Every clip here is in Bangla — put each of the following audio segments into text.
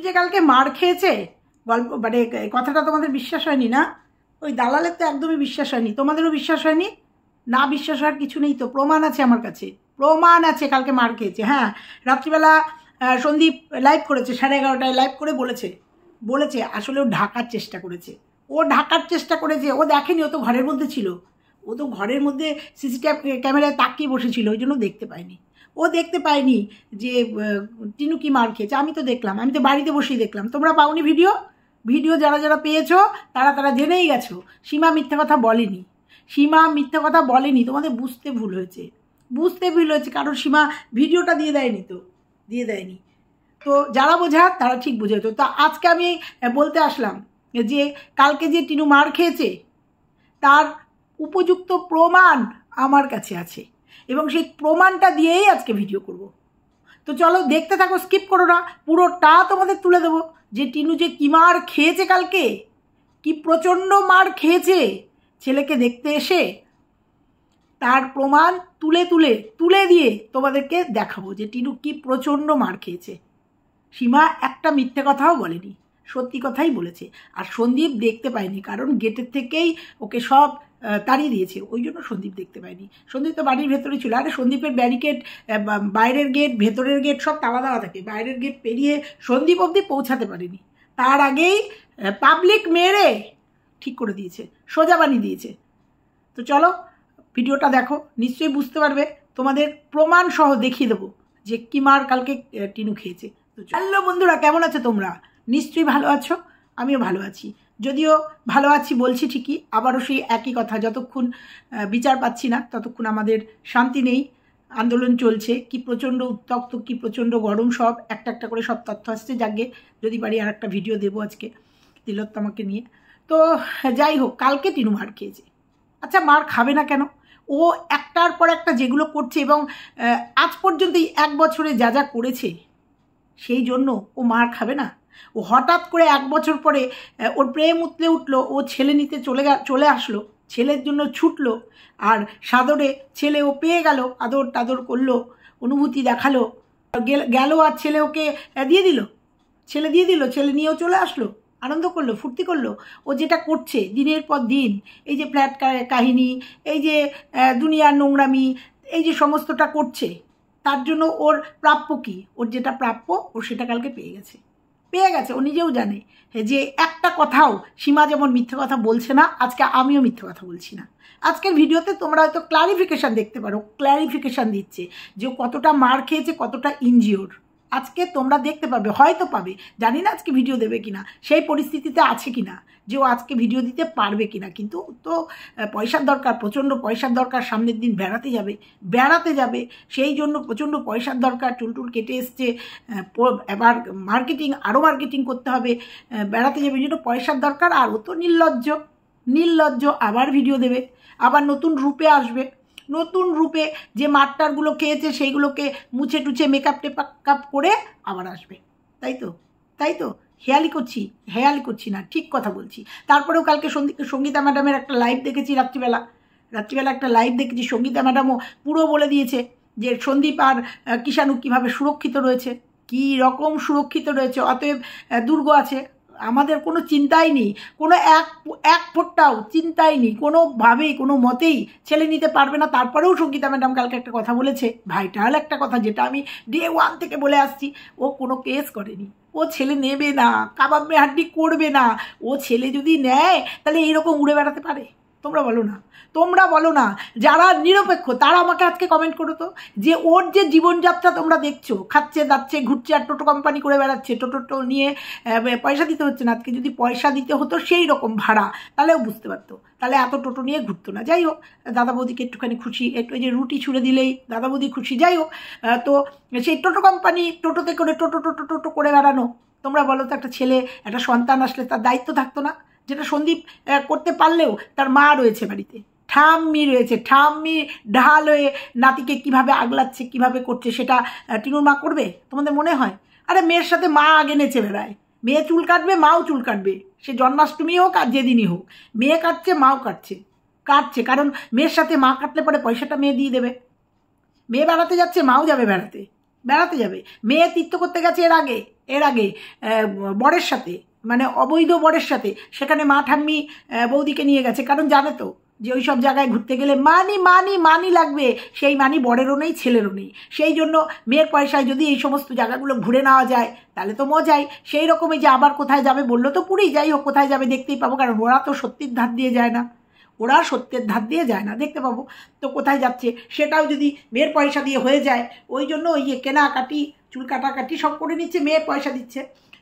যে কালকে মার খেয়েছে গল্প মানে কথাটা তোমাদের বিশ্বাস হয়নি না? ওই দালালের তো একদমই বিশ্বাস হয়নি, তোমাদেরও বিশ্বাস হয়নি না? বিশ্বাস হওয়ার কিছু নেই তো, প্রমাণ আছে আমার কাছে, প্রমাণ আছে কালকে মার খেয়েছে। হ্যাঁ, রাত্রিবেলা সন্দীপ লাইভ করেছে, 11:30টায় লাইভ করে বলেছে আসলে ও ঢাকার চেষ্টা করেছে, ও দেখেনি, ও তো ঘরের মধ্যে ছিল, ও তো ঘরের মধ্যে সিসিটিভি ক্যামেরায় তাকিয়ে বসেছিল, ওই জন্য দেখতে পায়নি। ও দেখতে পায়নি যে টিনু কি মার খেয়েছে। আমি তো দেখলাম, আমি তো বাড়িতে বসেই দেখলাম। তোমরা পাওনি ভিডিও যারা পেয়েছো তারা জেনেই গেছো সীমা মিথ্যা কথা বলেনি। তোমাদের বুঝতে ভুল হয়েছে, কারণ সীমা ভিডিওটা দিয়ে দেয়নি। তো যারা বোঝার তারা ঠিক বুঝেছো। তো আজকে আমি বলতে আসলাম যে কালকে যে টিনু মার খেয়েছে তার উপযুক্ত প্রমাণ আমার কাছে আছে, এবং সেই প্রমাণটা দিয়েই আজকে ভিডিও করব। তো চলো দেখতে থাকো, স্কিপ করো না, পুরোটা তোমাদের তুলে দেবো যে টিনু যে কি মার খেয়েছে, কালকে কি প্রচণ্ড মার খেয়েছে ছেলেকে দেখতে এসে, তার প্রমাণ তুলে দিয়ে তোমাদেরকে দেখাবো যে টিনু কি প্রচণ্ড মার খেয়েছে। সীমা একটা মিথ্যে কথাও বলেনি, সত্যি কথাই বলেছে। আর সন্দীপ দেখতে পায়নি, কারণ গেটের থেকেই ওকে সব তাড়িয়ে দিয়েছে, ওই জন্য সন্দীপ দেখতে পায়নি। সন্দীপ তো বাড়ির ভেতরে ছিল। আরে সন্দীপের ব্যারিকেড, বাইরের গেট, ভেতরের গেট সব তালা দেওয়া থাকে, বাইরের গেট পেরিয়ে সন্দীপ অবধি পৌঁছাতে পারেনি। তার আগেই পাবলিক মেরে ঠিক করে দিয়েছে, সোজা বানিয়ে দিয়েছে। তো চলো ভিডিওটা দেখো, নিশ্চয়ই বুঝতে পারবে, তোমাদের প্রমাণ সহ দেখিয়ে দেবো যে কি মার কালকে টিনু খেয়েছে। তো হ্যালো বন্ধুরা, কেমন আছো তোমরা? নিশ্চয়ই ভালো আছো, আমিও ভালো আছি। যদিও ভালো আছি বলছি ঠিকই, আবারও সেই একই কথা, যতক্ষণ বিচার পাচ্ছি না ততক্ষণ আমাদের শান্তি নেই। আন্দোলন চলছে, কি প্রচণ্ড উত্তপ্ত, কি প্রচণ্ড গরম, সব একটা করে সব তথ্য আসছে। যাকে যদি পারি আর একটা ভিডিও দেবো আজকে তিলোত্তমাকে নিয়ে। তো যাই হোক, কালকে টিনু মার খেয়েছে। আচ্ছা, মার খাবে না কেন? ও একটার পর একটা যেগুলো করছে, এবং আজ পর্যন্ত এই 1 বছরে যা করেছে, সেই জন্য ও মার খাবে না? ও হঠাৎ করে 1 বছর পরে ওর প্রেম উতলে উঠলো, ও ছেলে নিতে চলে আসলো, ছেলের জন্য ছুটলো, আর সাদরে ছেলে ও পেয়ে গেল, আদর টাদর করলো, অনুভূতি দেখালো, গেল, আর ছেলে ওকে দিয়ে দিল, ছেলে নিয়েও চলে আসলো, আনন্দ করলো, ফুর্তি করলো। ও যেটা করছে দিনের পর দিন, এই যে ফ্ল্যাট কাহিনী, এই যে দুনিয়ার নোংরামি, এই যে সমস্তটা করছে, তার জন্য ওর প্রাপ্য কি? ওর যেটা প্রাপ্য ও সেটা কালকে পেয়ে গেছে। ও নিজেও জানে যে একটা কথাও সীমা যেমন মিথ্যে কথা বলছে না, আজকে আমিও মিথ্যে কথা বলছি না। আজকের ভিডিওতে তোমরা হয়তো ক্লারিফিকেশান দেখতে পারো, ক্লারিফিকেশান দিচ্ছে যে কতটা মার খেয়েছে, কতটা ইনজিওর। আজকে তোমরা দেখতে পাবে, হয়তো পাবে, জানি না আজকে ভিডিও দেবে কিনা, সেই পরিস্থিতিতে আছে কিনা যে ও আজকে ভিডিও দিতে পারবে কিনা। কিন্তু তো পয়সার দরকার, প্রচণ্ড পয়সার দরকার, সামনের দিন বেড়াতে যাবে, সেই জন্য প্রচণ্ড পয়সার দরকার। চুলটুল কেটে এসছে, এবার আরও মার্কেটিং করতে হবে, বেড়াতে যাবে, এই জন্য পয়সার দরকার। আর ও তো নির্লজ্জ, আবার ভিডিও দেবে, আবার নতুন রূপে আসবে, নতুন রূপে যে মারটারগুলো খেয়েছে সেইগুলোকে মুছে টুছে মেকআপ টেকআপ করে আবার আসবে। তাই তো হেয়ালি করছি না, ঠিক কথা বলছি। তারপরেও কালকে সঙ্গীতা ম্যাডামের একটা লাইভ দেখেছি, রাত্রিবেলা একটা লাইভ দেখেছি। সঙ্গীতা ম্যাডামও পুরো বলে দিয়েছে যে সন্দীপ আর কিষাণু কীভাবে সুরক্ষিত রয়েছে, কী রকম সুরক্ষিত রয়েছে। অতএব দুর্গ আছে, আমাদের কোনো চিন্তাই নেই, কোনো এক ফোঁটাও চিন্তাই নেই, কোনোভাবেই কোনো মতেই ছেলে নিতে পারবে না। তারপরেও সঙ্গীতা ম্যাডাম কালকে একটা কথা বলেছে, ভাইটাল একটা কথা, যেটা আমি ডে 1 থেকে বলে আসছি। ও কোনো কেস করেনি, ও ছেলে নেবে না, কাবাব মে হাড্ডি করবে না। ও ছেলে যদি নেয় তাহলে এইরকম উড়ে বেড়াতে পারে? তোমরা বলো না, যারা নিরপেক্ষ তারা আমাকে আজকে কমেন্ট করো তো, যে ওর যে জীবনযাত্রা তোমরা দেখছো, খাচ্ছে দাচ্ছে ঘুরছে, আর টোটো কোম্পানি করে বেড়াচ্ছে, টোটো নিয়ে পয়সা দিতে হচ্ছে না। আজকে যদি পয়সা দিতে হতো সেই রকম ভাড়া, তাহলেও বুঝতে পারতো, তাহলে এত টোটো নিয়ে ঘুরতো না। যাই হোক, দাদা বৌদিকে একটুখানি খুশি, একটু যে রুটি ছুঁড়ে দিলেই দাদা বৌদি খুশি। যাই হোক, তো সেই টোটো কোম্পানি, টোটোতে করে টোটো করে বেড়ানো। তোমরা বলো তো, একটা ছেলে, একটা সন্তান আসলে তার দায়িত্ব থাকতো না? যেটা সন্দীপ করতে পারলেও তার মা রয়েছে বাড়িতে, ঠাম্মি ঢাল হয়ে নাতিকে কিভাবে আগলাচ্ছে, কিভাবে করছে, সেটা টিনুর মা করবে? তোমাদের মনে হয়? আরে মেয়ের সাথে মা আগে নেচে বেড়ায়, মেয়ে চুল কাটবে, মাও চুল কাটবে, সে জন্মাষ্টমী হোক আর যেদিনই হোক, মেয়ে কাটছে, মাও কাটছে, কারণ মেয়ের সাথে মা কাটলে পরে পয়সাটা মেয়ে দিয়ে দেবে। মেয়ে বেড়াতে যাচ্ছে, মাও যাবে বেড়াতে, বেড়াতে যাবে। মেয়ে তীর্থ করতে গেছে এর আগে বরের সাথে, মানে অবৈধ বরের সাথে। সেখানে মা ঠাম্মি বৌদিকে নিয়ে গেছে, কারণ জানে তো যে ওই সব জায়গায় ঘুরতে গেলে মানি লাগবে। সেই মানি বরেরও নেই, ছেলেরও নেই। সেই জন্য মেয়ের পয়সায় যদি এই সমস্ত জায়গাগুলো ঘুরে নেওয়া যায় তাহলে তো মজাই। সেই রকমই যে আবার কোথায় যাবে বললো তো পুরী, যাই হোক কোথায় যাবে দেখতেই পাবো, কারণ ওরা তো সত্যির ধার দিয়ে যায় না, দেখতে পাবো। তো কোথায় যাচ্ছে সেটাও যদি মেয়ের পয়সা দিয়ে হয়ে যায়, ওই জন্য ওই কেনাকাটি চুল কাটাকাটি সব করে নিচ্ছে, মেয়ের পয়সা দিচ্ছে।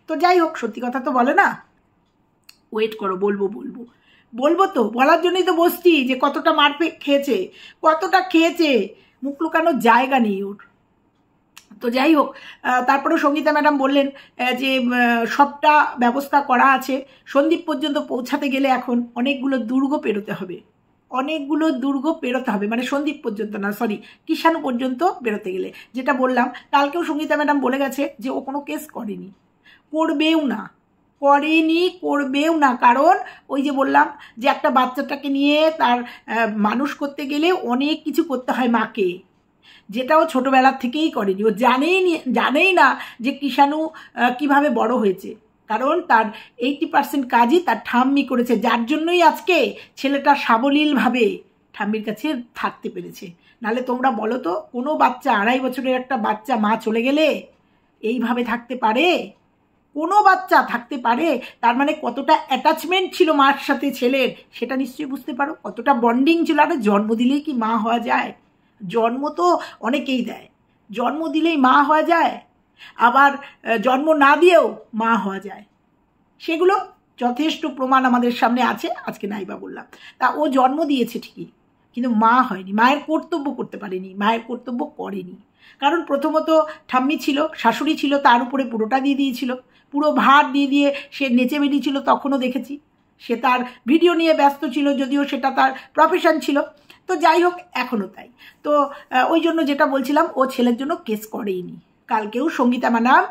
তো যাই হোক, সত্যি কথা তো বলে না। ওয়েট করো, বলবো তো, বলার জন্যই তো বসছি যে কতটা মারপিট খেয়েছে, মুখ লুকানোর জায়গা নেই ওর। তো যাই হোক, তারপরেও সঙ্গীতা ম্যাডাম বললেন যে সবটা ব্যবস্থা করা আছে। সন্দ্বীপ পর্যন্ত পৌঁছাতে গেলে এখন অনেকগুলো দুর্গ পেরোতে হবে, মানে সন্দ্বীপ পর্যন্ত না, সরি, কিষাণু পর্যন্ত বেরোতে গেলে। যেটা বললাম, কালকেও সঙ্গীতা ম্যাডাম বলে গেছে যে ও কোনো কেস করেনি, করবেও না। কারণ ওই যে বললাম যে একটা বাচ্চাটাকে নিয়ে তার মানুষ করতে গেলে অনেক কিছু করতে হয় মাকে, যেটাও ছোটোবেলার থেকেই করেনি। ও জানেই না যে কিষাণু কিভাবে বড় হয়েছে, কারণ তার 80% কাজই তার ঠাম্মি করেছে, যার জন্যই আজকে ছেলেটা সাবলীলভাবে ঠাম্মির কাছে থাকতে পেরেছে। নাহলে তোমরা বলো তো, কোনো বাচ্চা, 2.5 বছরের একটা বাচ্চা মা চলে গেলে এইভাবে থাকতে পারে? কোনো বাচ্চা থাকতে পারে? তার মানে কতটা অ্যাটাচমেন্ট ছিল মার সাথে ছেলের, সেটা নিশ্চয়ই বুঝতে পারো, কতটা বন্ডিং ছিল। আর জন্ম দিলেই কি মা হওয়া যায়? জন্ম তো অনেকেই দেয়, জন্ম দিলেই মা হওয়া যায়, আবার জন্ম না দিয়েও মা হওয়া যায়। সেগুলো যথেষ্ট প্রমাণ আমাদের সামনে আছে, আজকে নাইবা বললাম। তা ও জন্ম দিয়েছে ঠিকই, কিন্তু মা হয়নি, মায়ের কর্তব্য করতে পারেনি, মায়ের কর্তব্য করেনি। কারণ প্রথমত ঠাম্মি ছিল, শাশুড়ি ছিল, তার উপরে পুরোটা দিয়ে দিয়েছিল, পুরো ভার দিয়ে সে নেচে বেরিয়েছিল। তখনও দেখেছি সে তার ভিডিও নিয়ে ব্যস্ত ছিল, যদিও সেটা তার প্রফেশন ছিল। তো যাই হোক, এখনও তাই। তো ওই জন্য যেটা বলছিলাম, ও ছেলের জন্য কেস করেইনি। কালকেও সঙ্গীতা ম্যাডাম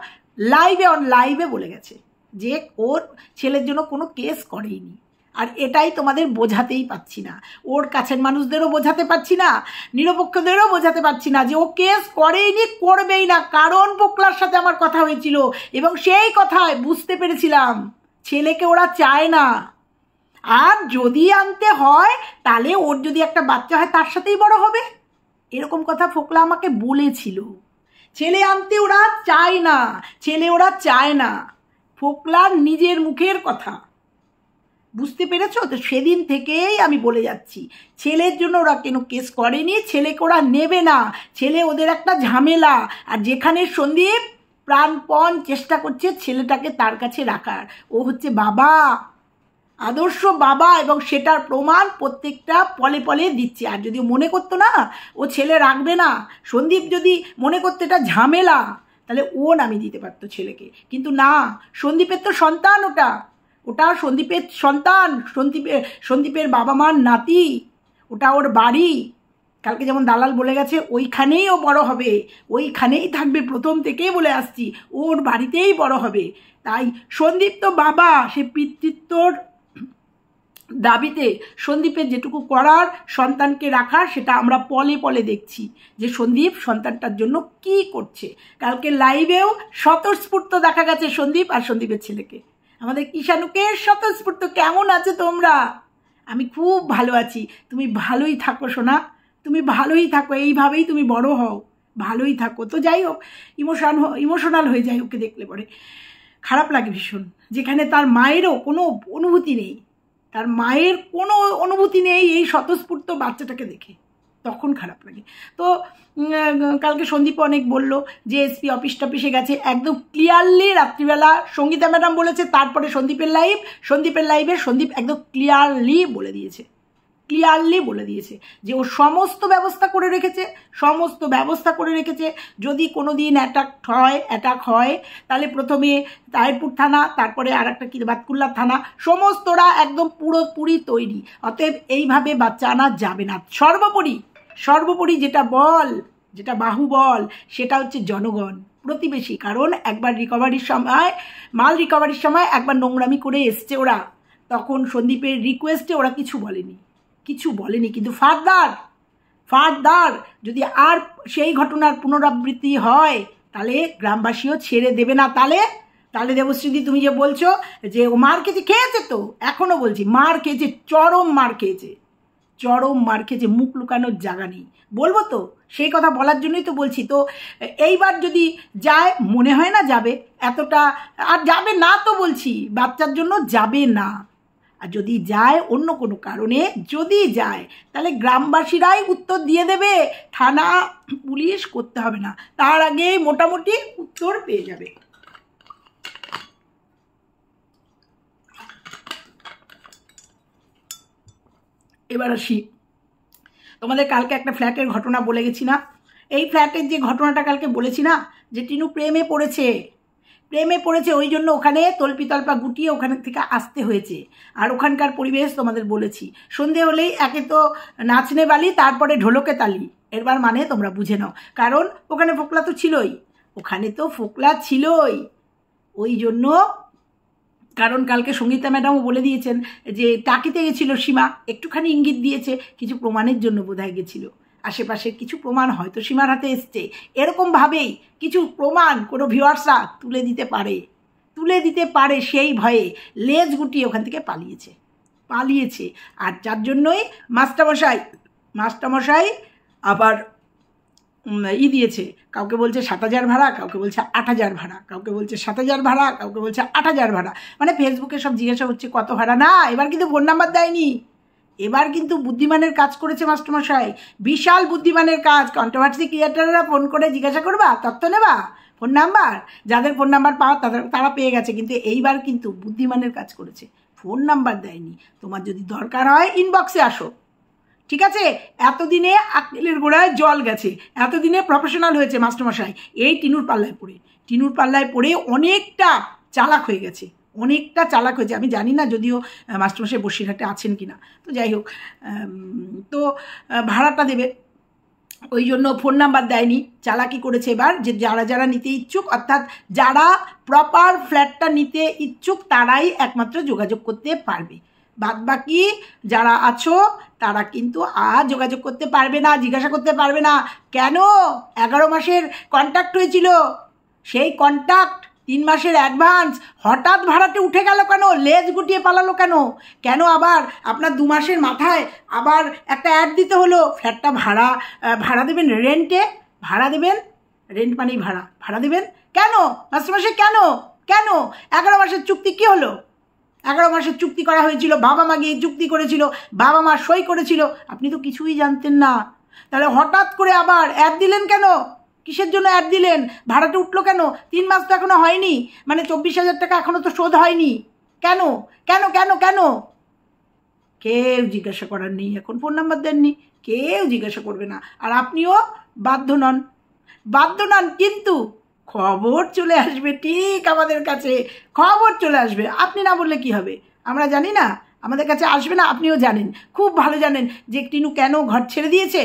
লাইভে বলে গেছে যে ওর ছেলের জন্য কোনো কেস করেইনি। আর এটাই তোমাদের বোঝাতেই পারছি না, ওর কাছের মানুষদেরও বোঝাতে পারছি না, নিরপেক্ষদেরও বোঝাতে পারছি না যে ও কেস করেইনি, করবেই না। কারণ পোকলার সাথে আমার কথা হয়েছিল এবং সেই কথায় বুঝতে পেরেছিলাম ছেলেকে ওরা চায় না। আর যদি আনতে হয় তাহলে ওর যদি একটা বাচ্চা হয় তার সাথেই বড় হবে, এরকম কথা ফোকলা আমাকে বলেছিল। ছেলে আনতে ওরা চায় না, ফোকলার নিজের মুখের কথা, বুঝতে পেরেছো তো? সেদিন থেকেই আমি বলে যাচ্ছি, ছেলের জন্য ওরা কেন কেস করেনি, ছেলেকে ওরা নেবে না, ছেলে ওদের একটা ঝামেলা। আর যেখানে সন্দীপ প্রাণপণ চেষ্টা করছে ছেলেটাকে তার কাছে রাখার, ও হচ্ছে বাবা, আদর্শ বাবা, এবং সেটার প্রমাণ প্রত্যেকটা পলে দিচ্ছে। আর যদি মনে করতো না ও ছেলে রাখবে না, সন্দীপ যদি মনে করতো এটা ঝামেলা, তাহলে ও নামিয়ে দিতে পারতো ছেলেকে। কিন্তু না, সন্দীপের তো সন্তান, ওটা সন্দীপের সন্তান, সন্দীপের বাবা মার নাতি, ওটা ওর বাড়ি। কালকে যেমন দালাল বলে গেছে ওইখানেই ও বড় হবে, ওইখানেই থাকবে, প্রথম থেকেই বলে আসছি ওর বাড়িতেই বড় হবে। তাই সন্দীপ তো বাবা, সে পিতৃত্বর দাবিতে সন্দীপের যেটুকু করার, সন্তানকে রাখার, সেটা আমরা পলে দেখছি যে সন্দীপ সন্তানটার জন্য কি করছে। কালকে লাইভেও স্বতঃস্ফূর্ত দেখা গেছে সন্দীপ আর সন্দীপের ছেলেকে। আমাদের কিষাণুকে স্বতঃস্ফূর্ত। কেমন আছে তোমরা? আমি খুব ভালো আছি, তুমি ভালোই থাকো সোনা, তুমি ভালোই থাকো, এইভাবেই তুমি বড় হও, ভালোই থাকো। তো যাই হোক, ইমোশনাল হয়ে যায় ওকে দেখলে পরে, খারাপ লাগে ভীষণ। যেখানে তার মায়েরও কোনো অনুভূতি নেই, এই স্বতঃস্ফূর্ত বাচ্চাটাকে দেখে, তখন খারাপ লাগে। তো কালকে সন্দীপ অনেক বললো যে এসপি অফিস টফিসে গেছে, একদম ক্লিয়ারলি রাত্রিবেলা সঙ্গীতা ম্যাডাম বলেছে, তারপরে সন্দীপের লাইভে সন্দীপ একদম ক্লিয়ারলি বলে দিয়েছে যে ও সমস্ত ব্যবস্থা করে রেখেছে। যদি কোনো দিন অ্যাটাক হয় তাহলে প্রথমে তাহিরপুর থানা, তারপরে আর একটা কি বাতকুল্লা থানা, সমস্তরা একদম পুরোপুরি তৈরি। অতএব এইভাবে বাচ্চা আনা যাবে না। সর্বোপরি যেটা বাহুবল, সেটা হচ্ছে জনগণ, প্রতিবেশী। কারণ একবার মাল রিকভারির সময় একবার নোংরামি করে এসছে ওরা, তখন সন্দীপের রিকোয়েস্টে ওরা কিছু বলেনি। কিন্তু ফার্দার যদি আর সেই ঘটনার পুনরাবৃত্তি হয় তাহলে গ্রামবাসীও ছেড়ে দেবে না। তাহলে তাহলে দেবশ্রীদি তুমি যে বলছো যে ও মার খেয়েছে তো এখনও বলছি মার খেয়েছে, চরম মার খেয়েছে, চরম মার খেয়েছে, মুখ লুকানোর জায়গা নেই। বলবো তো, সেই কথা বলার জন্যই তো বলছি। তো এইবার যদি যায়, মনে হয় না যাবে, এতটা আর যাবে না তো বলছি, বাচ্চার জন্য যাবে না। আর যদি যায় অন্য কোনো কারণে যদি যায়, তাহলে গ্রামবাসীরাই উত্তর দিয়ে দেবে, থানা পুলিশ করতে হবে না, তার আগে মোটামুটি উত্তর পেয়ে যাবে। এবার আসি, তোমাদের কালকে একটা ফ্ল্যাটের ঘটনা বলে গেছি না? এই ফ্ল্যাটের যে ঘটনাটা কালকে বলেছি না, যে টিনু প্রেমে পড়েছে, ওই জন্য ওখানে তল্পিতল্পা গুটিয়ে ওখানে থেকে আসতে হয়েছে। আর ওখানকার পরিবেশ তোমাদের বলেছি, সন্ধে হলেই একে তো নাচনে বালি, তারপরে ঢোলকে তালি। এবার মানে তোমরা বুঝে নাও, কারণ ওখানে ফোকলা তো ছিলই, ওই জন্য। কারণ কালকে সঙ্গীতা ম্যাডামও বলে দিয়েছেন যে টাকিতে গেছিল সীমা, একটুখানি ইঙ্গিত দিয়েছে, কিছু প্রমাণের জন্য বোধহয় গেছিল, আশেপাশের কিছু প্রমাণ হয়তো সীমার হাতে এসছে, এরকমভাবেই কিছু প্রমাণ কোনো ভিউয়ার্সরা তুলে দিতে পারে সেই ভয়ে লেজ গুটিয়ে ওখান থেকে পালিয়েছে। আর যার জন্যই মাস্টারমশাই আবার দিয়েছে, কাউকে বলছে 7,000 ভাড়া, কাউকে বলছে 8,000 ভাড়া, কাউকে বলছে 7,000 ভাড়া, কাউকে বলছে 8,000 ভাড়া। মানে ফেসবুকে সব জিজ্ঞাসা হচ্ছে কত ভাড়া। না, এবার কিন্তু ফোন নাম্বার দেয়নি, এবার কিন্তু বুদ্ধিমানের কাজ করেছে মাস্টারমশাই, বিশাল বুদ্ধিমানের কাজ। কন্ট্রোভার্সি ক্রিয়েটাররা ফোন করে জিজ্ঞাসা করবা, তথ্য নেবা, ফোন নাম্বার, যাদের ফোন নাম্বার পাওয়া তারা পেয়ে গেছে, কিন্তু এইবার কিন্তু বুদ্ধিমানের কাজ করেছে, ফোন নাম্বার দেয়নি। তোমার যদি দরকার হয় ইনবক্সে আসো, ঠিক আছে? এতদিনে আক্কেলের গোড়ায় জল গেছে, এতদিনে প্রফেশনাল হয়েছে মাস্টারমশাই, এই টিনুর পাল্লায় পড়ে অনেকটা চালাক হয়ে গেছে, আমি জানি না যদিও মাস্টারমশাই বসিরহাটে আছেন কিনা, তো যাই হোক, তো ভাড়াটা দেবে, ওই জন্য ফোন নাম্বার দেয়নি, চালাকি করেছে। এবার যে যারা নিতে ইচ্ছুক, অর্থাৎ যারা প্রপার ফ্ল্যাটটা নিতে ইচ্ছুক তারাই একমাত্র যোগাযোগ করতে পারবে, বাদবাকি যারা আছো তারা কিন্তু আর যোগাযোগ করতে পারবে না, জিজ্ঞাসা করতে পারবে না। কেন? 11 মাসের কন্ট্রাক্ট হয়েছিল, সেই কন্ট্রাক্ট 3 মাসের অ্যাডভান্স হঠাৎ ভাড়াতে উঠে গেল কেন? লেজ গুটিয়ে পালালো কেন? আবার আপনার 2 মাসের মাথায় আবার একটা অ্যাড দিতে হলো, ফ্ল্যাটটা ভাড়া দেবেন, ভাড়া দেবেন, রেন্ট মানেই ভাড়া দেবেন। কেন মাস্টারমশাই, কেন 11 মাসের চুক্তি কী হলো? 11 মাসের চুক্তি করা হয়েছিল, বাবা মা গিয়ে চুক্তি করেছিল, বাবা মা সই করেছিল, আপনি তো কিছুই জানতেন না, তাহলে হঠাৎ করে আবার অ্যাড দিলেন কেন? কিসের জন্য অ্যাড দিলেন? ভাড়াটা উঠলো কেন? 3 মাস তো এখনো হয়নি, মানে 24,000 টাকা এখনো তো শোধ হয়নি। কেন? কেউ জিজ্ঞাসা করার নেই, এখন ফোন নাম্বার দেননি, কেউ জিজ্ঞাসা করবে না, আর আপনিও বাধ্য নন, কিন্তু খবর চলে আসবে, ঠিক আমাদের কাছে খবর চলে আসবে। আপনি না বললে কি হবে? আমরা জানি না, আমাদের কাছে আসবে না, আপনিও জানেন, খুব ভালো জানেন যে টিনু কেন ঘর ছেড়ে দিয়েছে,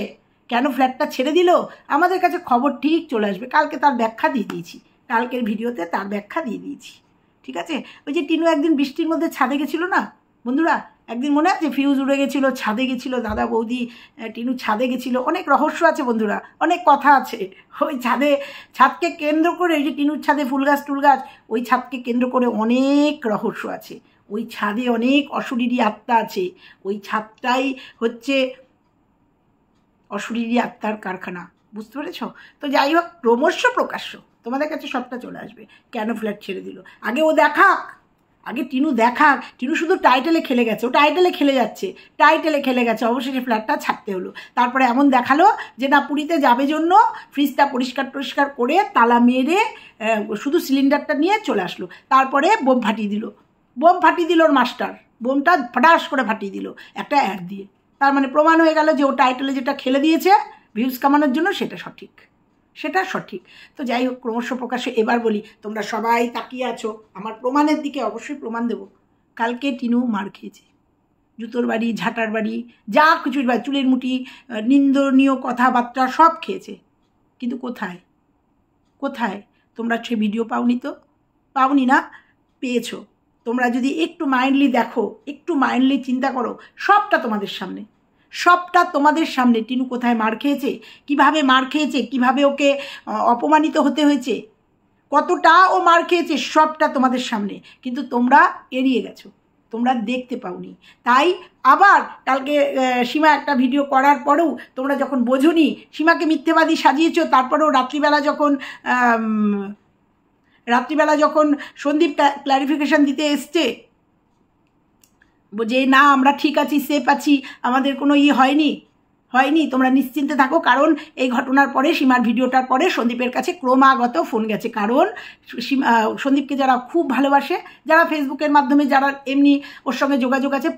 কেন ফ্ল্যাটটা ছেড়ে দিল, আমাদের কাছে খবর ঠিক চলে আসবে। কালকে তার ব্যাখ্যা দিয়ে দিয়েছি, কালকের ভিডিওতে তার ব্যাখ্যা দিয়ে দিয়েছি, ঠিক আছে? ওই যে টিনু একদিন বৃষ্টির মধ্যে ছাদে গেছিলো না বন্ধুরা, একদিন মনে আছে ফিউজ উড়ে গেছিলো, ছাদে গেছিলো, দাদা বৌদি টিনু ছাদে গেছিলো, অনেক রহস্য আছে বন্ধুরা, অনেক কথা আছে ওই ছাদকে কেন্দ্র করে, ওই যে টিনুর ছাদে ফুল গাছ টুল গাছ, ওই ছাদকে কেন্দ্র করে অনেক রহস্য আছে, ওই ছাদে অনেক অশরীরী আত্মা আছে, ওই ছাদটাই হচ্ছে অশরীরী আত্মার কারখানা, বুঝতে পেরেছ? তো যাই হোক, ক্রমশ প্রকাশ্য তোমাদের কাছে সবটা চলে আসবে, কেন ফ্ল্যাট ছেড়ে দিল। আগে টিনু দেখাক, টিনু শুধু টাইটেলে খেলে গেছে, ও টাইটেলে খেলে গেছে, অবশেষে ফ্ল্যাটটা ছাড়তে হলো। তারপরে এমন দেখালো যে না, পুরীতে যাবে জন্য ফ্রিজটা পরিষ্কার করে তালা মেরে শুধু সিলিন্ডারটা নিয়ে চলে আসলো, তারপরে বোম ফাটিয়ে দিল ওর মাস্টার, বোমটা ফটাস করে ফাটিয়ে দিল একটা অ্যাড দিয়ে। তার মানে প্রমাণ হয়ে গেল যে ও টাইটেলে যেটা খেলে দিয়েছে ভিউজ কামানোর জন্য সেটা সঠিক। তো যাই হোক, ক্রমশ প্রকাশে এবার বলি, তোমরা সবাই তাকিয়ে আছো আমার প্রমাণের দিকে, অবশ্যই প্রমাণ দেব। কালকে টিনু মার খেয়েছে, জুতোর বাড়ি, ঝাঁটার বাড়ি, যা কিছুর বাড়ি, চুলের মুঠি, নিন্দনীয় কথাবার্তা সব খেয়েছে, কিন্তু কোথায় তোমরা সে ভিডিও পাওনি না? পেয়েছো। তোমরা যদি একটু মাইন্ডলি দেখো, একটু মাইন্ডলি চিন্তা করো, সবটা তোমাদের সামনে, সবটা তোমাদের সামনে। টিনু কোথায় মার খেয়েছে, কিভাবে মার খেয়েছে, কিভাবে ওকে অপমানিত হতে হয়েছে, কতটা ও মার খেয়েছে, সবটা তোমাদের সামনে। কিন্তু তোমরা এড়িয়ে গেছো, তোমরা দেখতে পাওনি। তাই আবার কালকে সীমা একটা ভিডিও করার পরেও তোমরা যখন বোঝোনি, সীমাকে মিথ্যেবাদী সাজিয়েছো, তারপরেও রাত্রিবেলা যখন সন্দীপ ক্ল্যারিফিকেশান দিতে এসছে যে না আমরা ঠিক আছি, সেফ আছি, আমাদের কোনো হয়নি, তোমরা নিশ্চিন্তে থাকো। কারণ এই ঘটনার পরে, সীমার ভিডিওটার পরে সন্দীপের কাছে ক্রমাগত ফোন গেছে। কারণ সন্দীপকে যারা খুব ভালোবাসে, যারা ফেসবুকের মাধ্যমে যারা এমনি ওর সঙ্গে যোগাযোগ আছে,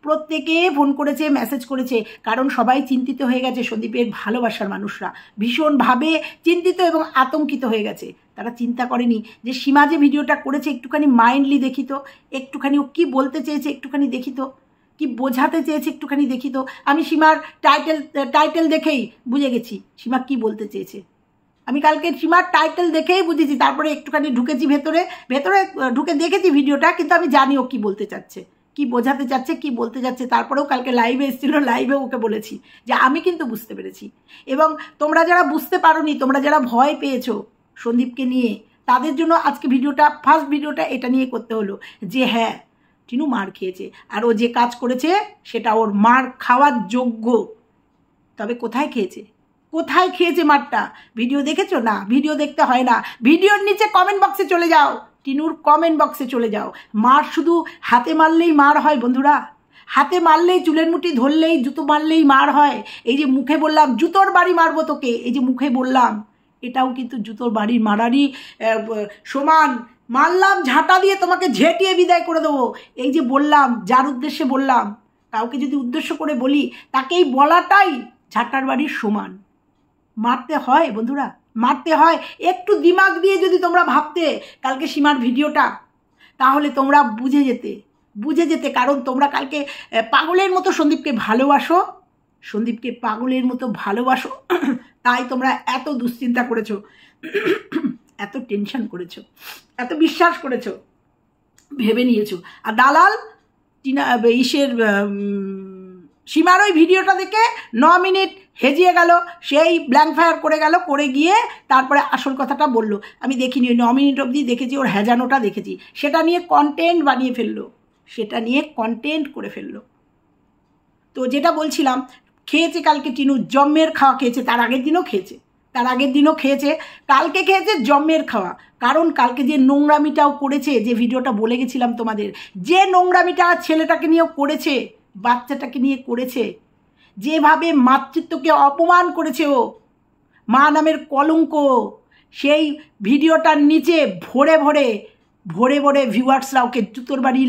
প্রত্যেকে ফোন করেছে, মেসেজ করেছে। কারণ সবাই চিন্তিত হয়ে গেছে, সন্দীপের ভালোবাসার মানুষরা ভীষণভাবে চিন্তিত এবং আতঙ্কিত হয়ে গেছে। তারা চিন্তা করেনি যে সীমা যে ভিডিওটা করেছে, একটুখানি মাইন্ডলি দেখি তো, একটুখানি ও কী বলতে চেয়েছে একটুখানি দেখি তো, কি বোঝাতে চেয়েছে একটুখানি দেখি তো। আমি সীমার টাইটেল দেখেই বুঝে গেছি সীমা কি বলতে চেয়েছে। আমি কালকে সীমার টাইটেল দেখেই বুঝেছি। তারপরে একটুখানি ঢুকেছি ভেতরে ঢুকে দেখেছি ভিডিওটা, কিন্তু আমি জানি ও কী বলতে চাচ্ছে, কি বোঝাতে চাচ্ছে, কি বলতে যাচ্ছে। তারপরেও কালকে লাইভে এসেছিল, লাইভে ওকে বলেছি যে আমি কিন্তু বুঝতে পেরেছি। এবং তোমরা যারা বুঝতে পারোনি, তোমরা যারা ভয় পেয়েছো সন্দীপকে নিয়ে, তাদের জন্য আজকে ফার্স্ট ভিডিওটা এটা নিয়ে করতে হলো যে হ্যাঁ, টিনু মার খেয়েছে, আর ও যে কাজ করেছে সেটা ওর মার খাওয়ার যোগ্য। তবে কোথায় খেয়েছে মারটা? ভিডিও দেখেছো? না, ভিডিও দেখতে হয় না, ভিডিওর নিচে কমেন্ট বক্সে চলে যাও, টিনুর কমেন্ট বক্সে চলে যাও। মার শুধু হাতে মারলেই মার হয় বন্ধুরা? হাতে মারলেই, চুলের মুঠি ধরলেই, জুতো মারলেই মার হয়? এই যে মুখে বললাম জুতোর বাড়ি মারবো তোকে, এই যে মুখে বললাম, এটাও কিন্তু জুতোর বাড়ি মারারই সমান। মারলাম ঝাঁটা দিয়ে, তোমাকে ঝেঁটিয়ে বিদায় করে দেবো, এই যে বললাম, যার উদ্দেশ্যে বললাম, কাউকে যদি উদ্দেশ্য করে বলি তাকেই বলাটাই ঝাঁটার বাড়ির সমান। মারতে হয় বন্ধুরা, মারতে হয়। একটু দিমাগ দিয়ে যদি তোমরা ভাবতে কালকে সীমার ভিডিওটা, তাহলে তোমরা বুঝে যেতে। কারণ তোমরা কালকে পাগলের মতো সন্দীপকে ভালোবাসো, তাই তোমরা এত দুশ্চিন্তা করেছো, এত টেনশন করেছো, এত বিশ্বাস করেছো, ভেবে নিয়েছো। আর দালাল সীমার ওই ভিডিওটা দেখে 9 মিনিট হেজিয়ে গেল, সেই ব্ল্যাঙ্ক ফায়ার করে গিয়ে তারপরে আসল কথাটা বললো। আমি দেখিনি, ওই 9 মিনিট অবধি দেখেছি, ওর হেজানোটা দেখেছি। সেটা নিয়ে কন্টেন্ট বানিয়ে ফেললো, সেটা নিয়ে কন্টেন্ট করে ফেললো। তো যেটা বলছিলাম, খেয়েছে কালকে টিনু জম্মের খাওয়া খেয়েছে, তার আগের দিনও খেয়েছে, কালকে খেয়েছে জম্মের খাওয়া। কারণ কালকে যে নোংরামিটাও করেছে, যে ভিডিওটা বলে গেছিলাম তোমাদের, যে নোংরামিটা ছেলেটাকে নিয়েও করেছে, বাচ্চাটাকে নিয়ে করেছে, যেভাবে মাতৃত্বকে অপমান করেছে ও, মা নামের কলঙ্ক, সেই ভিডিওটার নিচে ভরে ভরে ভিউয়ার্সরা ওকে জুতোর বাড়ি,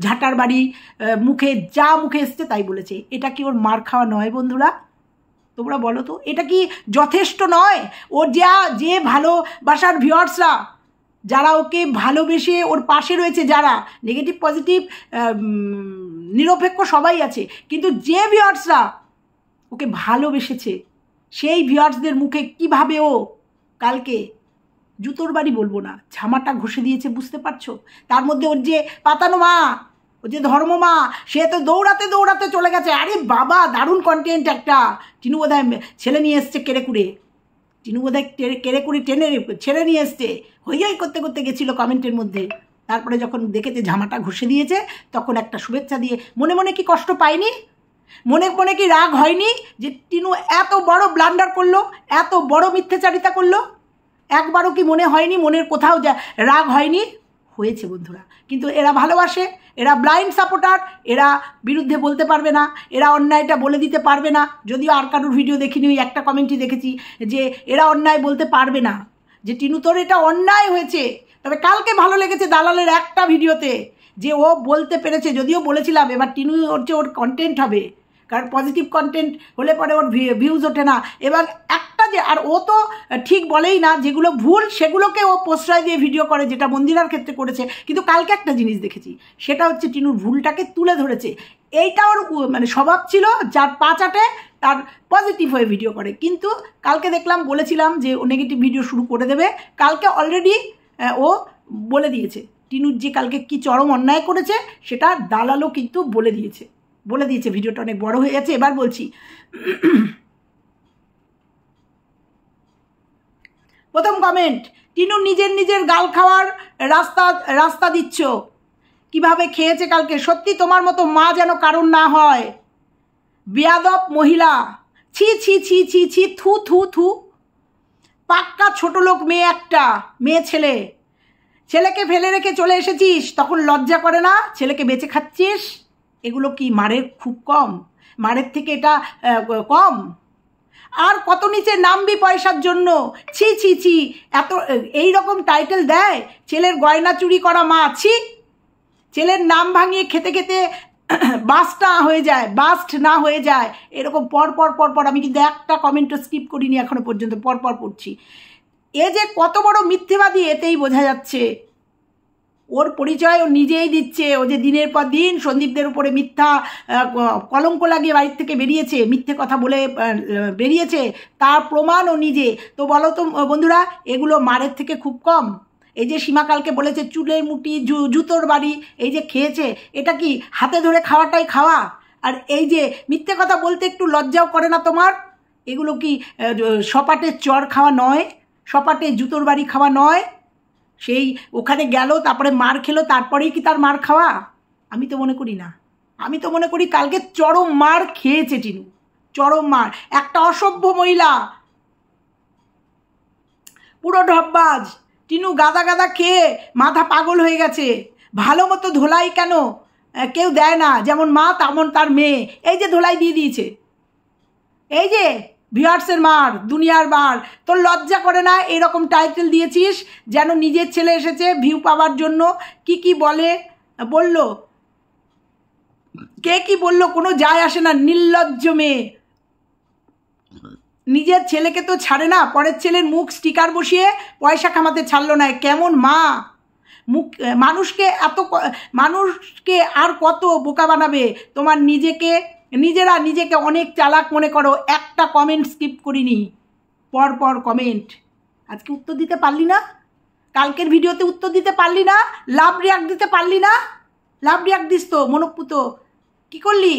ঝাঁটার বাড়ি, মুখে এসছে তাই বলেছে। এটা কি ওর মার খাওয়া নয় বন্ধুরা? তোমরা বলো তো, এটা কি যথেষ্ট নয়? ওর যে ভালোবাসার ভিউয়ার্সরা, যারা ওকে ভালোবেসে ওর পাশে রয়েছে, যারা নেগেটিভ পজিটিভ নিরপেক্ষ সবাই আছে, কিন্তু যে ভিউয়ার্সরা ওকে ভালোবেসেছে, সেই ভিউয়ার্সদের মুখে কিভাবে ও কালকে জুতোর বাড়ি বলবো না, ঝামাটা ঘষে দিয়েছে, বুঝতে পারছো? তার মধ্যে ওর যে পাতানো মা, ও যে ধর্মমা, সে তো দৌড়াতে চলে গেছে। আরে বাবা, দারুণ কন্টেন্ট একটা। টিনু বোধহয় ছেলে নিয়ে এসছে কেড়ে টেনে ছেড়ে নিয়ে এসছে, হই করতে গেছিলো কমেন্টের মধ্যে। তারপরে যখন দেখেছে ঝামাটা ঘষে দিয়েছে, তখন একটা শুভেচ্ছা দিয়ে মনে কি কষ্ট পায়নি? মনে কি রাগ হয়নি যে টিনু এত বড় ব্লান্ডার করলো, এত বড় মিথ্যাচারিতা করলো? একবারও কি মনে হয়নি, মনের কোথাও রাগ হয়নি? হয়েছে বন্ধুরা। কিন্তু এরা ভালোবাসে, এরা ব্লাইন্ড সাপোর্টার, এরা বিরুদ্ধে বলতে পারবে না, এরা অন্যায়টা বলে দিতে পারবে না। যদিও আর কারোর ভিডিও দেখিনি, ওই একটা কমেন্টই দেখেছি যে এরা অন্যায় বলতে পারবে না, যে টিনু তোর এটা অন্যায় হয়েছে। তবে কালকে ভালো লেগেছে দালালের একটা ভিডিওতে, যে ও বলতে পেরেছে। যদিও বলেছিলাম এবার টিনু ওর কন্টেন্ট হবে, কারণ পজিটিভ কন্টেন্ট হলে পরে ওর ভিউজ ওঠে না। এবার একটা আর ও তো ঠিক বলেই না, যেগুলো ভুল সেগুলোকে ও প্রশ্রয় দিয়ে ভিডিও করে, যেটা মন্দিরার ক্ষেত্রে করেছে। কিন্তু কালকে একটা জিনিস দেখেছি, সেটা হচ্ছে টিনুর ভুলটাকে তুলে ধরেছে। এইটা ওর স্বভাব ছিল, যার পা চাটে তার পজিটিভ হয়ে ভিডিও করে। কিন্তু কালকে বলেছিলাম যে ও নেগেটিভ ভিডিও শুরু করে দেবে। কালকে অলরেডি ও বলে দিয়েছে টিনুর যে কালকে কি চরম অন্যায় করেছে, সেটা দালালও কিন্তু বলে দিয়েছে। বলে দিয়েছে, ভিডিওটা অনেক বড় হয়ে যাচ্ছে, এবার বলছি। প্রথম কমেন্ট, টিনু নিজের গাল খাওয়ার রাস্তা দিচ্ছ, কিভাবে খেয়েছে কালকে, সত্যি তোমার মতো মা যেন কারণ না হয়, বেয়াদব মহিলা, ছি ছি ছি ছি ছি, থু থু থু, পাক্কা ছোট লোক মেয়ে, একটা মেয়ে ছেলেকে ফেলে রেখে চলে এসেছিস, তখন লজ্জা করে না? ছেলেকে বেঁচে খাচ্ছিস, এগুলো কি মারের খুব কম? মারের থেকে এটা কম? আর কত নিচে নামবি পয়সার জন্য, ছি ছি ছি, এত এইরকম টাইটেল দেয়, ছেলের গয়না চুরি করা মা, ছি, ছেলের নাম ভাঙিয়ে খেতে খেতে বাস্ট না হয়ে যায়, এরকম পর আমি কিন্তু একটা কমেন্টও স্কিপ করিনি এখনো পর্যন্ত, পর পড়ছি। এ যে কত বড় মিথ্যেবাদী এতেই বোঝা যাচ্ছে। ওর পরিচয় ও নিজেই দিচ্ছে। ও যে দিনের পর দিন সন্দীপদের উপরে মিথ্যা কলঙ্ক লাগিয়ে বাড়ির থেকে বেরিয়েছে, মিথ্যে কথা বলে বেরিয়েছে, তার প্রমাণ ও নিজে। তো বলো তো বন্ধুরা, এগুলো মারের থেকে খুব কম? এই যে সীমাকালকে বলেছে চুলের মুঠি জুতোর বাড়ি, এই যে খেয়েছে, এটা কি হাতে ধরে খাওয়াটাই খাওয়া? আর এই যে মিথ্যে কথা বলতে একটু লজ্জাও করে না তোমার? এগুলো কি সপাটে চর খাওয়া নয়? সপাটে জুতোর বাড়ি খাওয়া নয়? সেই ওখানে গেল, তারপরে মার খেলো, তারপরেই কি তার মার খাওয়া? আমি তো মনে করি না। আমি তো মনে করি কালকে চরম মার খেয়েছে টিনু, চরম মার। একটা অসভ্য মহিলা, পুরো ঢপবাজ। টিনু গাদা খেয়ে মাথা পাগল হয়ে গেছে। ভালো মতো ধোলাই কেন কেউ দেয় না, যেমন মা তেমন তার মেয়ে। এই যে ধোলাই দিয়ে দিয়েছে, এই যে ভিউয়ার্সের মার, দুনিয়ার বার। তোর লজ্জা করে না? এরকম টাইটেল দিয়েছিস যেন নিজের ছেলে এসেছে ভিউ পাওয়ার জন্য। কি বললো, কে কি বললো কোনো যায় আসে না, নির্লজ্জ মেয়ে। নিজের ছেলেকে তো ছাড়ে না, পরের ছেলের মুখ স্টিকার বসিয়ে পয়সা কামাতে ছাড়লো না। কেমন মা! মানুষকে আর কত বোকা বানাবে? তোমার নিজেকে অনেক চালাক মনে করো। একটা কমেন্ট স্কিপ করিনি, পর কমেন্ট। আজকে উত্তর দিতে পারলি না? কালকের ভিডিওতে উত্তর দিতে পারলি না? লাভ রিয়াক্ট দিতে পারলি না? লাভ রিয়াক্ট দিস তো মনপুত। কি করলি?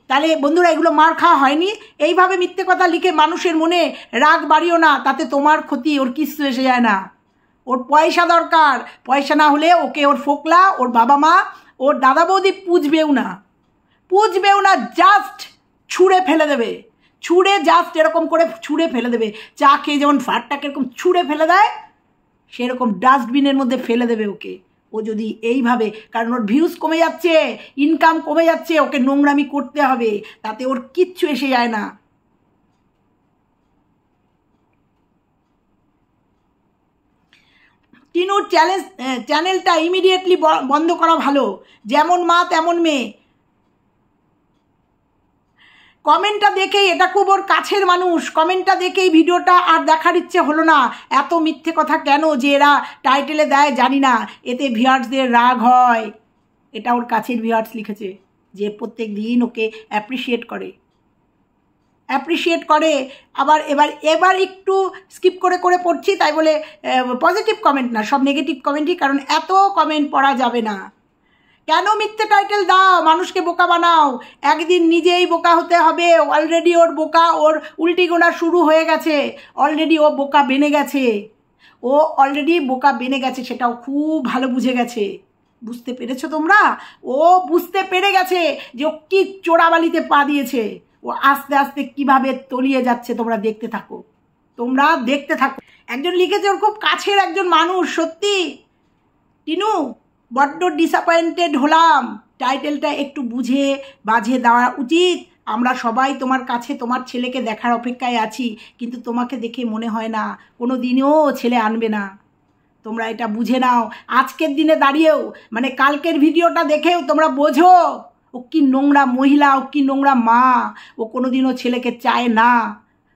তাহলে বন্ধুরা, এগুলো মার খাওয়া হয়নি? এইভাবে মিথ্যে কথা লিখে মানুষের মনে রাগ বাড়িও না, তাতে তোমার ক্ষতি, ওর কিচ্ছু এসে যায় না। ওর পয়সা দরকার, পয়সা না হলে ওকে ওর ফোকলা, ওর বাবা মা, ওর দাদা বৌদি পুজবেও না, জাস্ট ছুঁড়ে ফেলে দেবে, জাস্ট এরকম করে ছুঁড়ে ফেলে দেবে। চা খেয়ে যেমন ফাটটাকে এরকম ছুঁড়ে ফেলে দেয়, সেরকম ডাস্টবিনের মধ্যে ফেলে দেবে ওকে। ও যদি এইভাবে, কারণ ওর ভিউজ কমে যাচ্ছে, ইনকাম কমে যাচ্ছে, ওকে নোংরামি করতে হবে, তাতে ওর কিচ্ছু এসে যায় না। টিনুর চ্যানেলটা ইমিডিয়েটলি বন্ধ করা ভালো, যেমন মা তেমন মেয়ে। কমেন্টটা দেখেই, এটা খুব ওর কাছের মানুষ, কমেন্টটা দেখেই ভিডিওটা আর দেখার ইচ্ছে হলো না। এত মিথ্যে কথা কেন যে এরা টাইটেলে দেয় জানি না, এতে ভিউয়ার্সদের রাগ হয়। এটা ওর কাছের ভিউয়ার্স লিখেছে, যে প্রত্যেক দিন ওকে অ্যাপ্রিসিয়েট করে। আবার এবার একটু স্কিপ করে পড়ছি, তাই বলে পজিটিভ কমেন্ট না, সব নেগেটিভ কমেন্টই, কারণ এত কমেন্ট পড়া যাবে না। কেন মিথ্যে টাইটেল দাও? মানুষকে বোকা বানাও, একদিন নিজেই বোকা হতে হবে। অলরেডি ওর উল্টি গোনা শুরু হয়ে গেছে, অলরেডি ও বোকা বেনে গেছে, সেটাও খুব ভালো বুঝে গেছে। বুঝতে পেরেছো তোমরা? ও বুঝতে পেরে গেছে যে ও কি চোরাবালিতে পা দিয়েছে। ও আস্তে আস্তে কিভাবে তলিয়ে যাচ্ছে, তোমরা দেখতে থাকো। একজন লিখেছে ওর খুব কাছের একজন মানুষ। সত্যি টিনু, বড্ড ডিসঅ্যাপয়েন্টেড হলাম। টাইটেলটা একটু বুঝে বাঝে দেওয়া উচিত। আমরা সবাই তোমার কাছে তোমার ছেলেকে দেখার অপেক্ষায় আছি, কিন্তু তোমাকে দেখে মনে হয় না কোনো দিনও ছেলে আনবে না। তোমরা এটা বুঝে নাও। আজকের দিনে দাঁড়িয়েও, মানে কালকের ভিডিওটা দেখেও তোমরা বোঝো ও কি নোংরা মহিলা, ও কি নোংরা মা। ও কোনোদিনও ছেলেকে চায় না।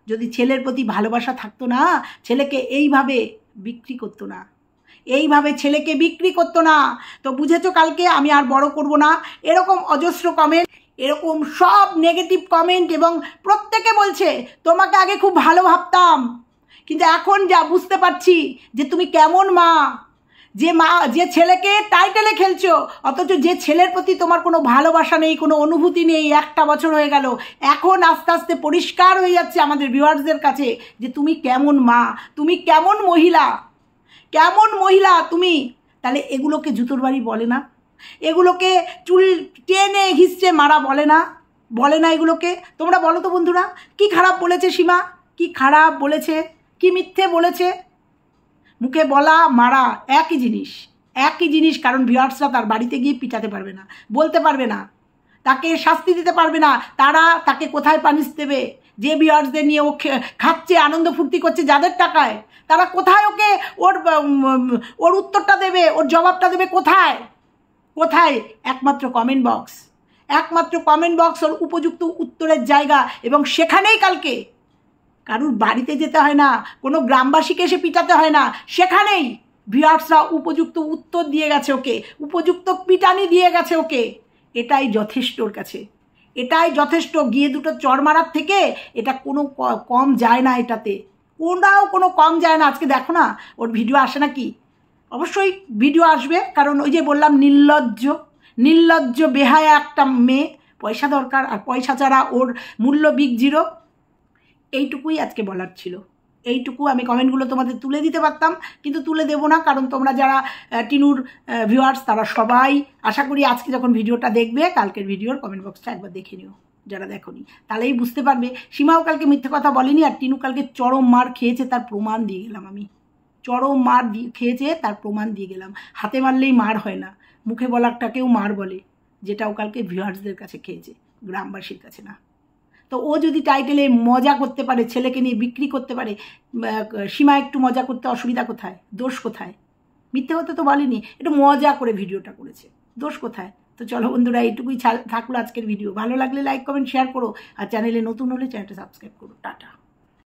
যদি ছেলের প্রতি ভালোবাসা থাকতো না, ছেলেকে এইভাবে বিক্রি করতো না। তো বুঝেছো? কালকে আমি আর বড় করব না। এরকম অজস্র কমেন্ট, এরকম সব নেগেটিভ কমেন্ট, এবং প্রত্যেকে বলছে তোমাকে আগে খুব ভালো ভাবতাম, কিন্তু এখন যা বুঝতে পারছি যে তুমি কেমন মা, যে ছেলেকে টাইটেলে খেলছো, অথচ যে ছেলের প্রতি তোমার কোনো ভালোবাসা নেই, কোনো অনুভূতি নেই, 1টা বছর হয়ে গেল, এখন আস্তে আস্তে পরিষ্কার হয়ে যাচ্ছে আমাদের ভিউয়ার্সদের কাছে যে তুমি কেমন মা, তুমি কেমন মহিলা তুমি। তাহলে এগুলোকে জুতোর বাড়ি বলে না? এগুলোকে চুল টেনে ঘিসছে মারা বলে না এগুলোকে? তোমরা বলো তো বন্ধুরা, কি খারাপ বলেছে সীমা? কি খারাপ বলেছে? কি মিথ্যে বলেছে? মুখে বলা মারা একই জিনিস। কারণ ভিউয়ার্সরা তার বাড়িতে গিয়ে পিটাতে পারবে না, বলতে পারবে না, তাকে শাস্তি দিতে পারবে না। তারা তাকে কোথায় পানিশ দেবে? যে ভিউয়ার্সদের নিয়ে ও খাচ্ছে, আনন্দ ফুর্তি করছে যাদের টাকায়, তারা কোথায় ওকে ওর উত্তরটা দেবে, ওর জবাবটা দেবে? কোথায়? একমাত্র কমেন্ট বক্স ওর উপযুক্ত উত্তরের জায়গা। এবং সেখানেই কালকে কারুর বাড়িতে যেতে হয় না, কোনো গ্রামবাসীকে এসে পিটাতে হয় না, সেখানেই ভিউয়ার্সরা উপযুক্ত উত্তর দিয়ে গেছে ওকে, উপযুক্ত পিটানি দিয়ে গেছে ওকে। এটাই যথেষ্ট ওর কাছে, এটাই যথেষ্ট। গিয়ে দুটো চড় মারার থেকে এটা কোনো কম যায় না, এটাতে কোনো কম যায় না। আজকে দেখো না ওর ভিডিও আসে নাকি? অবশ্যই ভিডিও আসবে, কারণ ওই যে বললাম নির্লজ্জ বেহায়া একটা মেয়ে, পয়সা দরকার, আর পয়সা ছাড়া ওর মূল্য বিগ জিরো। এইটুকুই আজকে বলার ছিল। এইটুকু আমি কমেন্টগুলো তোমাদের তুলে দিতে পারতাম, কিন্তু তুলে দেবো না, কারণ তোমরা যারা টিনুর ভিউয়ার্স তারা সবাই আশা করি আজকে যখন ভিডিওটা দেখবে, কালকের ভিডিওর কমেন্ট বক্সটা একবার দেখে নিও যারা দেখোনি, তাহলেই বুঝতে পারবে। সীমাও কালকে মিথ্যে কথা বলেনি, আর টিনু কালকে চরম মার খেয়েছে, তার প্রমাণ দিয়ে গেলাম আমি। চরম মার খেয়েছে, তার প্রমাণ দিয়ে গেলাম। হাতে মারলেই মার হয় না, মুখে বলারটাকেও মার বলে, যেটাও কালকে ভিউয়ার্সদের কাছে খেয়েছে, গ্রামবাসীর কাছে না। তো ও যদি টাইটেলে মজা করতে পারে, ছেলেকে নিয়ে বিক্রি করতে পারে, সীমা একটু মজা করতে অসুবিধা কোথায়? দোষ কোথায়? মিথ্যে কথা তো বলেনি, একটু মজা করে ভিডিওটা করেছে, দোষ কোথায়? তো চলো বন্ধুরা, এইটুকুই থাকলো আজকের ভিডিও। ভালো লাগলে লাইক কমেন্ট শেয়ার করো, আর চ্যানেলে নতুন হলে চ্যানেলটা সাবস্ক্রাইব করো। টাটা।